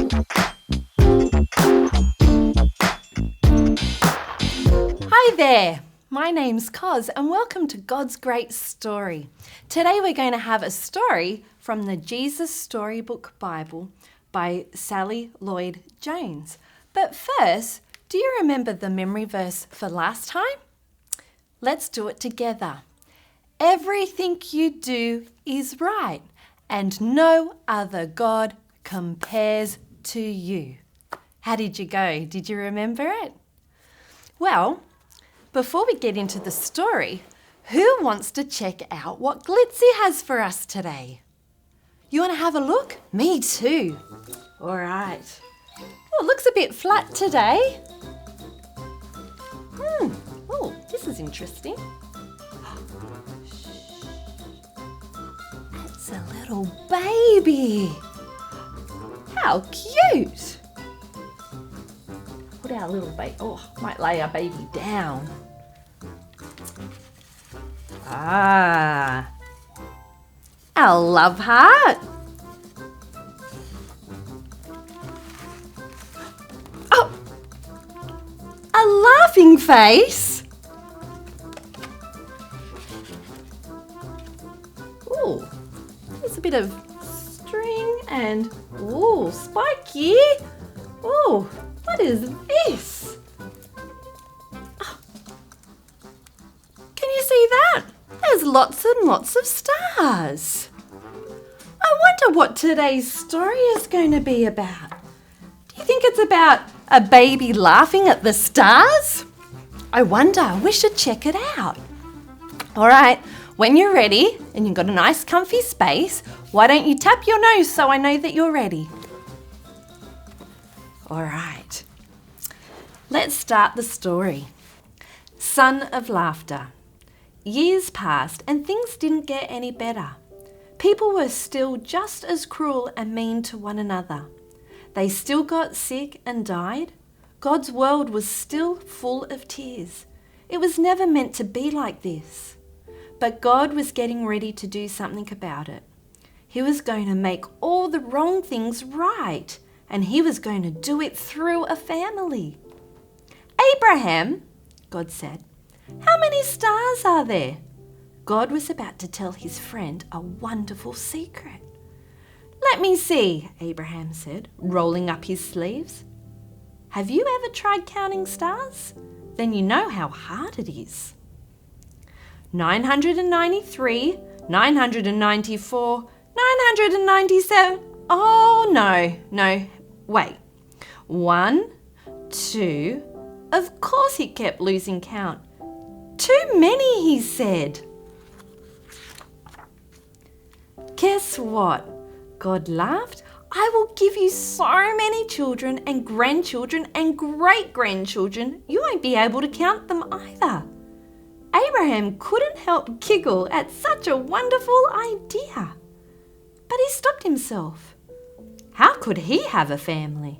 Hi there, my name's Kidz and welcome to God's Great Story. Today we're going to have a story from the Jesus Storybook Bible by Sally Lloyd-Jones. But first, do you remember the memory verse for last time? Let's do it together. Everything you do is right, and no other God compares to you. How did you go? Did you remember it? Well, before we get into the story, who wants to check out what Glitzy has for us today? You want to have a look? Me too. All right. Oh, it looks a bit flat today. Oh, this is interesting. That's a little baby. How cute. Put our little baby, might lay our baby down. Our love heart. Oh, a laughing face. Oh, there's a bit of string and, spiky. Oh, what is this? Oh, can you see that? There's lots and lots of stars. I wonder what today's story is going to be about. Do you think it's about a baby laughing at the stars? I wonder, we should check it out. All right, when you're ready and you've got a nice comfy space, why don't you tap your nose so I know that you're ready? All right, let's start the story. Son of Laughter. Years passed and things didn't get any better. People were still just as cruel and mean to one another. They still got sick and died. God's world was still full of tears. It was never meant to be like this. But God was getting ready to do something about it. He was going to make all the wrong things right, and he was going to do it through a family. Abraham, God said, how many stars are there? God was about to tell his friend a wonderful secret. Let me see, Abraham said, rolling up his sleeves. Have you ever tried counting stars? Then you know how hard it is. 993, 994, 997. Oh, no, wait. 1, 2. Of course he kept losing count. Too many, he said. Guess what? God laughed. I will give you so many children and grandchildren and great-grandchildren, you won't be able to count them either. Abraham couldn't help giggle at such a wonderful idea. But he stopped himself. How could he have a family?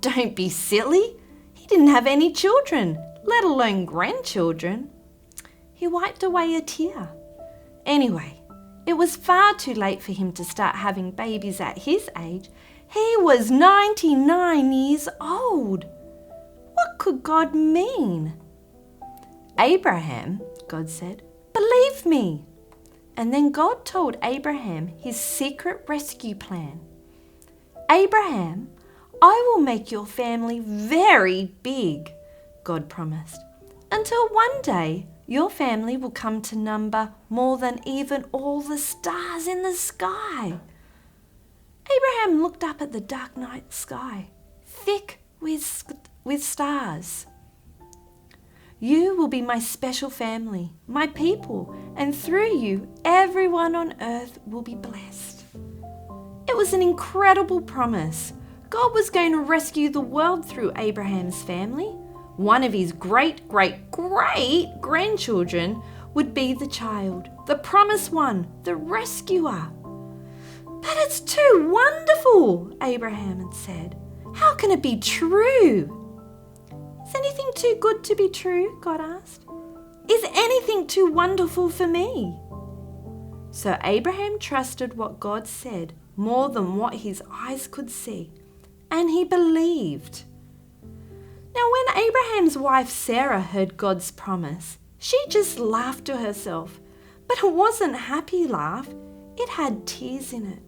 Don't be silly. He didn't have any children, let alone grandchildren. He wiped away a tear. Anyway, it was far too late for him to start having babies at his age. He was 99 years old. What could God mean? Abraham, God said, believe me. And then God told Abraham his secret rescue plan. Abraham, I will make your family very big, God promised, until one day your family will come to number more than even all the stars in the sky. Abraham looked up at the dark night sky, thick with stars. You will be my special family, my people, and through you, everyone on earth will be blessed. It was an incredible promise. God was going to rescue the world through Abraham's family. One of his great-great-great-grandchildren would be the child, the promised one, the rescuer. But it's too wonderful, Abraham had said. How can it be true? Is anything too good to be true? God asked. Is anything too wonderful for me? So Abraham trusted what God said more than what his eyes could see. and he believed. Now, when Abraham's wife Sarah heard God's promise, she just laughed to herself. But it wasn't a happy laugh. It had tears in it.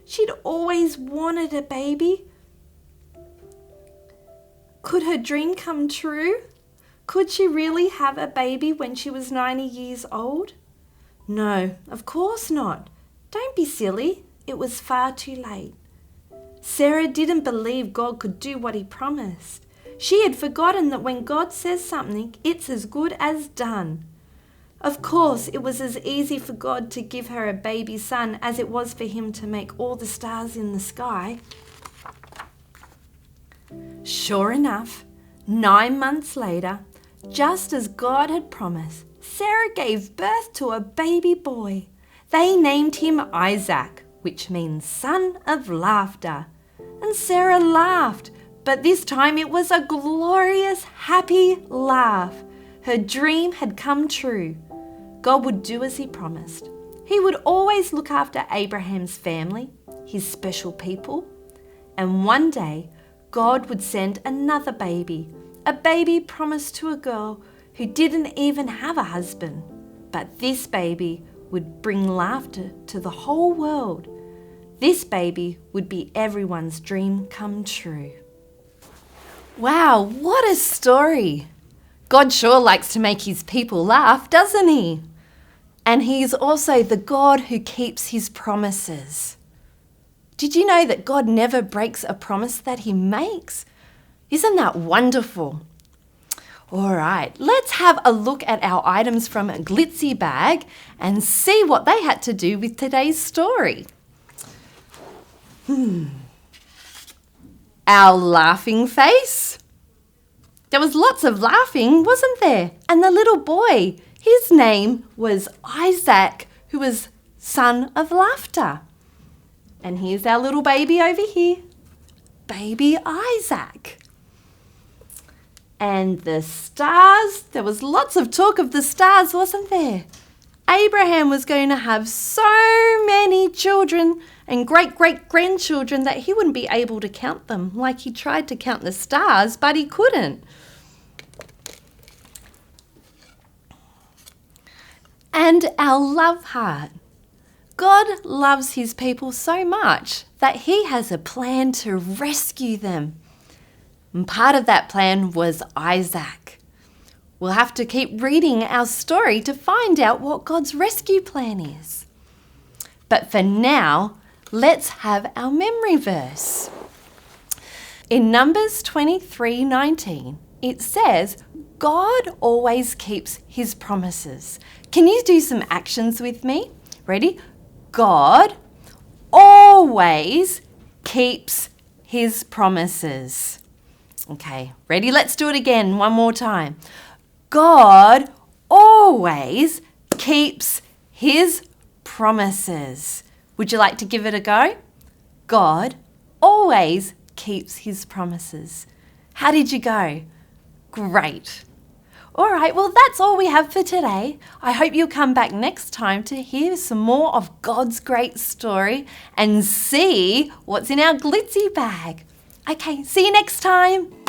She'd always wanted a baby. Could her dream come true? Could she really have a baby when she was 90 years old? No, of course not. Don't be silly. It was far too late. Sarah didn't believe God could do what he promised. She had forgotten that when God says something, it's as good as done. Of course, it was as easy for God to give her a baby son as it was for him to make all the stars in the sky. Sure enough, 9 months later, just as God had promised, Sarah gave birth to a baby boy. They named him Isaac, which means son of laughter. And Sarah laughed, but this time it was a glorious, happy laugh. Her dream had come true. God would do as he promised. He would always look after Abraham's family, his special people. And one day, God would send another baby, a baby promised to a girl who didn't even have a husband. But this baby would bring laughter to the whole world. This baby would be everyone's dream come true. Wow, what a story! God sure likes to make his people laugh, doesn't he? And he is also the God who keeps his promises. Did you know that God never breaks a promise that he makes? Isn't that wonderful? All right, let's have a look at our items from a glitzy bag and see what they had to do with today's story. Our laughing face. There was lots of laughing, wasn't there? And the little boy, his name was Isaac, who was son of laughter. And here's our little baby over here, baby Isaac. And the stars, there was lots of talk of the stars, wasn't there? Abraham was going to have so many children and great-great-grandchildren that he wouldn't be able to count them. Like he tried to count the stars, but he couldn't. And our love heart. God loves his people so much that he has a plan to rescue them. And part of that plan was Isaac. We'll have to keep reading our story to find out what God's rescue plan is. But for now, let's have our memory verse. In Numbers 23:19, it says, God always keeps his promises. Can you do some actions with me? Ready? God always keeps his promises. Okay, ready? Let's do it again one more time. God always keeps his promises. Would you like to give it a go? God always keeps his promises. How did you go? Great. All right, well, that's all we have for today. I hope you'll come back next time to hear some more of God's great story and see what's in our glitzy bag. Okay, see you next time.